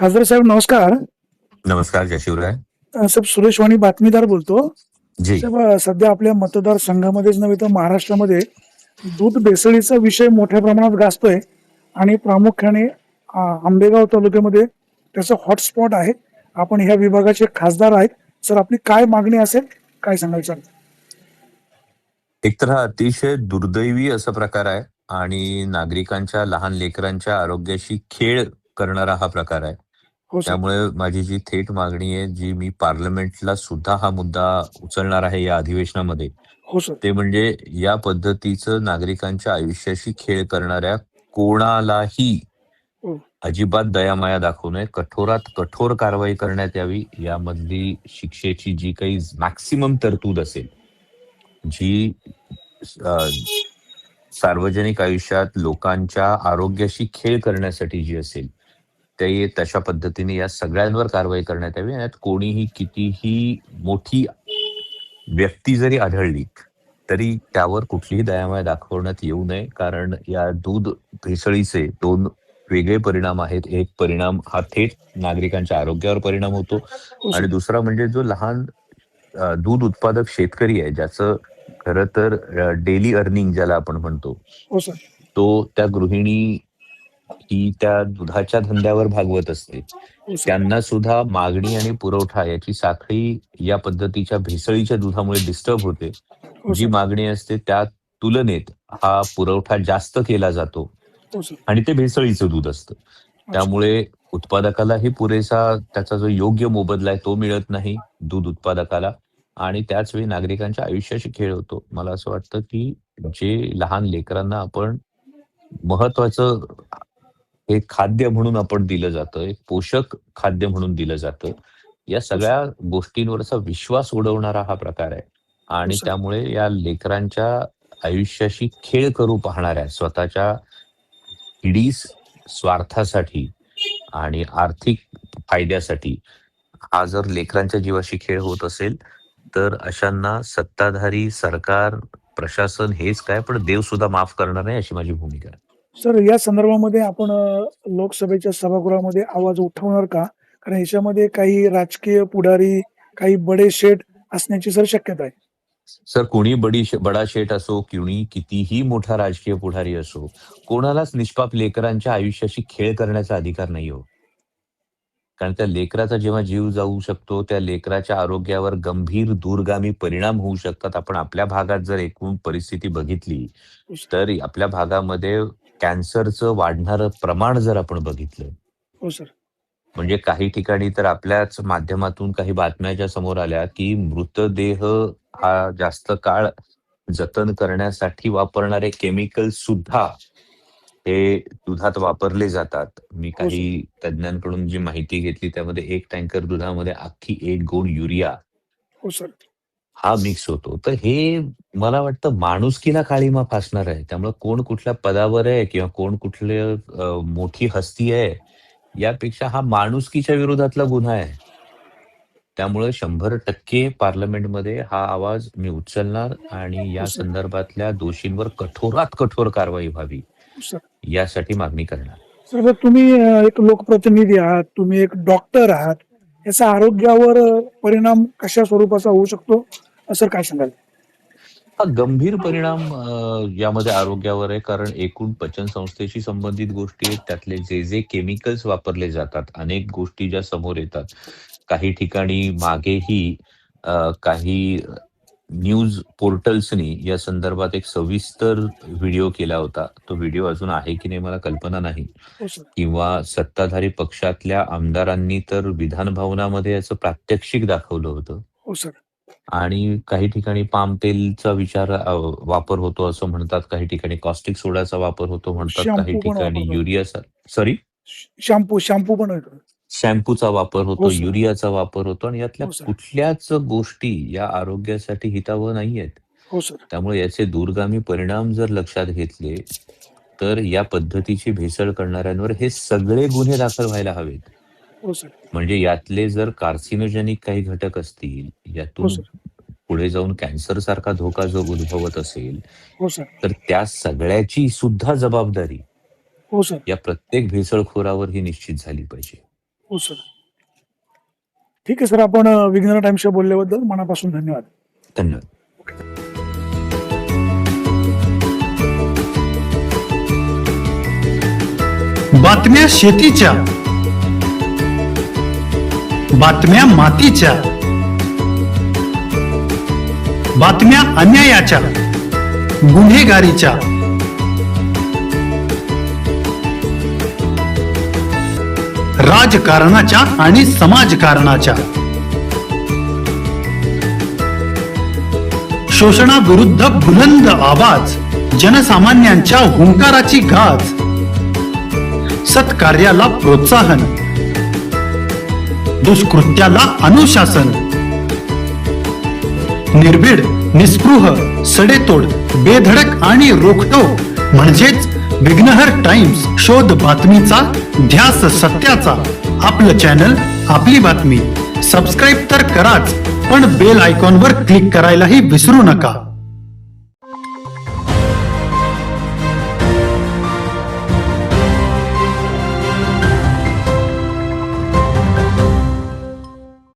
खासदार साहेब नमस्कार. नमस्कार, जय शिवराय. साहेब सुरेश वाणी बातमीदार बोलतो. जी. साहेब सध्या आपल्या मतदारसंघामध्येच नव्हे तर महाराष्ट्रामध्ये दूध भेसळीचा विषय मोठ्या प्रमाणात गाजतोय आणि प्रामुख्याने आंबेगाव तालुक्यामध्ये त्याचं हॉटस्पॉट आहे. आपण ह्या विभागाचे खासदार आहेत. सर आपली काय मागणी असेल, काय सांगाल सर? एकतर हा अतिशय दुर्दैवी असा प्रकार आहे आणि नागरिकांच्या, लहान लेकरांच्या आरोग्याशी खेळ करणारा हा प्रकार आहे. हो सर. त्यामुळे माझी जी थेट मागणी आहे, जी मी पार्लमेंटला सुद्धा हा मुद्दा उचलणार आहे या अधिवेशनामध्ये, हो सर. ते म्हणजे या पद्धतीचं नागरिकांच्या आयुष्याशी खेळ करणाऱ्या कोणालाही हो. अजिबात दयामाया दाखवू नये. कठोरात कठोर कारवाई करण्यात यावी. यामधली शिक्षेची जी काही मॅक्सिमम तरतूद असेल, जी अ, सार्वजनिक आयुष्यात लोकांच्या आरोग्याशी खेळ करण्यासाठी जी असेल, ते तशा पद्धतीने या सगळ्यांवर कारवाई करण्यात यावी. यात कोणीही कितीही मोठी व्यक्ती जरी आढळली, तरी त्यावर कुठलीही दयामाया दाखवण्यात येऊ नये. कारण या दूध भेसळीचे 2 वेगळे परिणाम आहेत. एक परिणाम हा थेट नागरिकांच्या आरोग्यावर परिणाम होतो हो आणि सर. दुसरा म्हणजे जो लहान दूध उत्पादक शेतकरी आहे, ज्याचं खरं तर डेली अर्निंग ज्याला आपण म्हणतो, हो सर. तो त्या गृहिणी ही त्या दुधाच्या धंद्यावर भागवत असते. हो सर. त्यांना सुद्धा मागणी आणि पुरवठा याची साखळी या पद्धतीच्या भेसळीच्या दुधामुळे डिस्टर्ब होते. हो जी सर. मागणी असते त्या तुलनेत हा पुरवठा जास्त केला जातो हो सर. आणि ते भेसळीचं दूध असतं. अच्छा. त्यामुळे उत्पादकालाही पुरेसा त्याचा जो योग्य मोबदला आहे तो मिळत नाही दूध उत्पादकाला आणि त्याच वेळी नागरिकांच्या आयुष्याशी खेळ होतो. मला असं वाटतं, की जे लहान लेकरांना आपण महत्वाचं हे खाद्य म्हणून आपण दिलं जातं, एक पोषक खाद्य म्हणून दिलं जातं. या हो सर. सगळ्या गोष्टींवरचा विश्वास उडवणारा हा प्रकार आहे हो आणि सर. त्यामुळे या लेकरांच्या आयुष्याशी खेळ करू पाहणाऱ्या स्वतःच्या किडीस स्वार्थासाठी आणि आर्थिक फायद्यासाठी हा जर लेकरांच्या जीवाशी खेळ होत असेल, तर अशांना सत्ताधारी, सरकार, प्रशासन हेच काय पण देव सुद्धा माफ करणार नाही अशी माझी भूमिका आहे. सर या संदर्भामध्ये आपण लोकसभेच्या सभागृहामध्ये आवाज उठवणार का? कारण याच्यामध्ये काही राजकीय पुढारी, काही बडे शेठ असण्याची सर शक्यता आहे. सर कोणी बडा शेठ असो, कुणी कितीही मोठा राजकीय पुढारी असो, कोणालाच निष्पाप लेकरांच्या आयुष्याशी खेळ करण्याचा अधिकार नाही हो. कारण त्या लेकराचा जेव्हा जीव जाऊ शकतो, त्या लेकराच्या आरोग्यावर गंभीर दूरगामी परिणाम होऊ शकतात. आपण आपल्या भागात जर एकूण परिस्थिती बघितली, हो सर. तर आपल्या भागामध्ये कॅन्सरचं वाढणारं प्रमाण जर आपण बघितलं, हो सर. म्हणजे काही ठिकाणी तर आपल्याच माध्यमातून काही बातम्या ज्या समोर आल्या, की मृतदेह हा जास्त काळ जतन करण्यासाठी वापरणारे केमिकल्स सुद्धा हे दुधात वापरले जातात. मी हो काही सर. तज्ञांकडून जी माहिती घेतली त्यामध्ये 1 टँकर दुधामध्ये अख्खी 1 गोण युरिया हो सर. हा मिक्स होतो. तर हे मला वाटतं माणुसकीला काळिमा फासणार आहे. त्यामुळे कोण कुठल्या पदावर आहे किंवा कोण कुठले मोठी हस्ती आहे, यापेक्षा हा माणुसकीच्या विरोधातला गुन्हा आहे. त्यामुळे 100% पार्लमेंटमध्ये हा आवाज मी उचलणार आणि हो या सर. संदर्भातल्या दोषींवर कठोरात कठोर कारवाई व्हावी, हो सर. यासाठी मागणी करणार. सर जर तुम्ही एक लोकप्रतिनिधी आहात, तुम्ही एक डॉक्टर आहात, याचा आरोग्यावर परिणाम कशा स्वरूपाचा होऊ शकतो? सर काय सांगाल? हा गंभीर परिणाम यामध्ये आरोग्यावर आहे. कारण एकूण पचन संस्थेशी संबंधित गोष्टी आहेत. त्यातले जे केमिकल्स वापरले जातात, अनेक गोष्टी ज्या समोर येतात. काही ठिकाणी मागेही काही न्यूज पोर्टल्सनी या संदर्भात एक सविस्तर व्हिडिओ केला होता. तो व्हिडिओ अजून आहे की नाही मला कल्पना नाही. हो सर. किंवा सत्ताधारी पक्षातल्या आमदारांनी तर विधान भवनामध्ये याचं प्रात्यक्षिक दाखवलं होतं. हो सर. आणि काही ठिकाणी पाम तेलचा वापर होतो असं म्हणतात. काही ठिकाणी कॉस्टिक सोडाचा वापर होतो म्हणतात. काही शॅम्पू पण ठिकाणी वापरतात. सॉरी शॅम्पू पण येतो. शॅम्पूचा वापर हो होतो, सर. युरियाचा वापर होतो आणि यातल्या हो सर. कुठल्याच गोष्टी या आरोग्यासाठी हितावह नाहीयेत. हो सर. त्यामुळे याचे दूरगामी परिणाम जर लक्षात घेतले, तर या पद्धतीची भेसळ करणाऱ्यांवर हे सगळे गुन्हे दाखल व्हायला हवेत. हो सर. म्हणजे यातले जर कार्सिनोजेनिक काही घटक असतील, हो यातून सर. पुढे जाऊन कॅन्सरसारखा धोका जो उद्भवत असेल, हो सर. तर त्या सगळ्याची सुद्धा जबाबदारी हो सर. या प्रत्येक भेसळखोरावर ही निश्चित झाली पाहिजे. हो सर. ठीक आहे सर, आपण विज्ञान टाइम्सशी बोलल्याबद्दल मनापासून धन्यवाद. धन्यवाद. बातम्या शेतीच्या, बातम्या मातीच्या, बातम्या अन्यायाच्या, गुन्हेगारीच्या, राजकारणाच्या आणि समाजकारणाच्या, शोषणाविरुद्ध बुलंद आवाज, जनसामान्यांच्या हुंकाराची गाज, सत्कार्याला प्रोत्साहन, दुष्कृत्याला अनुशासन, निर्भीड, निस्पृह, सडेतोड, बेधडक आणि रोखठोक म्हणजेच विघ्नहर टाइम्स. शोध बातमीचा, ध्यास सत्याचा. आपलं चॅनल, आपली बातमी. सबस्क्राईब तर कराच, पण बेल आयकॉनवर क्लिक करायलाही विसरू नका.